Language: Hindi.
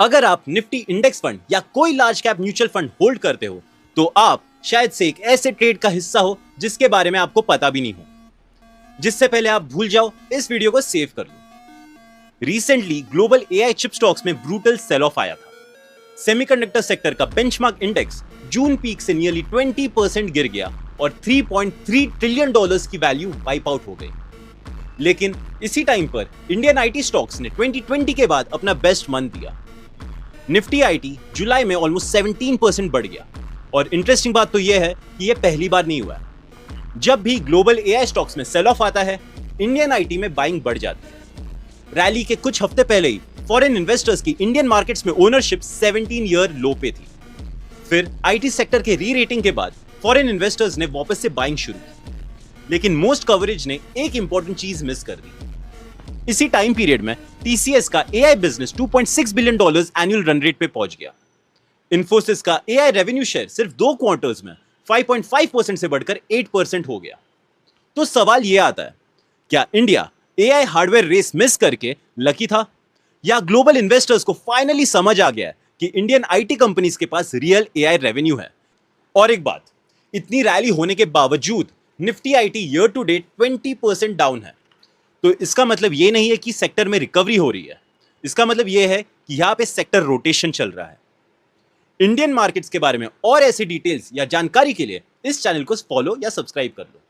अगर आप निफ्टी इंडेक्स फंड या कोई large cap mutual fund hold करते हो तो आप शायद से एक ऐसे ट्रेड का हिस्सा हो जिसके बारे में आपको पता भी नहीं हो। जिससे पहले आप भूल जाओ, इस वीडियो को सेव कर लो। Recently global AI chip stocks में ब्रूटल सेल ऑफ आया था। सेमीकंडक्टर सेक्टर का बेंचमार्क इंडेक्स जून पीक से नियरली 20% गिर गया और 3.3 ट्रिलियन डॉलर्स की वैल्यू वाइप आउट हो गई। लेकिन इसी टाइम पर इंडियन आईटी स्टॉक्स ने 2020 के बाद अपना बेस्ट मंथ दिया। निफ्टी आईटी जुलाई में ऑलमोस्ट 17% बढ़ गया और इंटरेस्टिंग बात तो यह है कि यह पहली बार नहीं हुआ है। जब भी ग्लोबल एआई स्टॉक्स में सेल ऑफ आता है, इंडियन आईटी में बाइंग बढ़ जाती है। रैली के कुछ हफ्ते पहले ही फॉरेन इन्वेस्टर्स की इंडियन मार्केट्स में ओनरशिप 17 ईयर लो पे थी। फिर आईटी सेक्टर के री रेटिंग के बाद फॉरेन इन्वेस्टर्स ने वापस से बाइंग शुरू की, लेकिन मोस्ट कवरेज ने एक इंपॉर्टेंट चीज मिस कर दी। इसी टाइम पीरियड में टीसीएस का AI business $2.6 billion annual run rate पे पहुंच गया। इन्फोसिस का एआई रेवेन्यू शेयर सिर्फ 2 क्वार्टर्स में 5.5% से बढ़कर 8% हो गया। तो सवाल यह आता है, क्या India AI hardware race miss करके लकी था, या ग्लोबल इन्वेस्टर्स को फाइनली समझ आ गया कि इंडियन आईटी कंपनीज के पास रियल एआई रेवेन्यू है? और एक बात, इतनी रैली होने के बावजूद Nifty IT year to date 20% down है। तो इसका मतलब यह नहीं है कि सेक्टर में रिकवरी हो रही है। इसका मतलब यह है कि यहां पे सेक्टर रोटेशन चल रहा है। इंडियन मार्केट्स के बारे में और ऐसी डिटेल्स या जानकारी के लिए इस चैनल को फॉलो या सब्सक्राइब कर लो।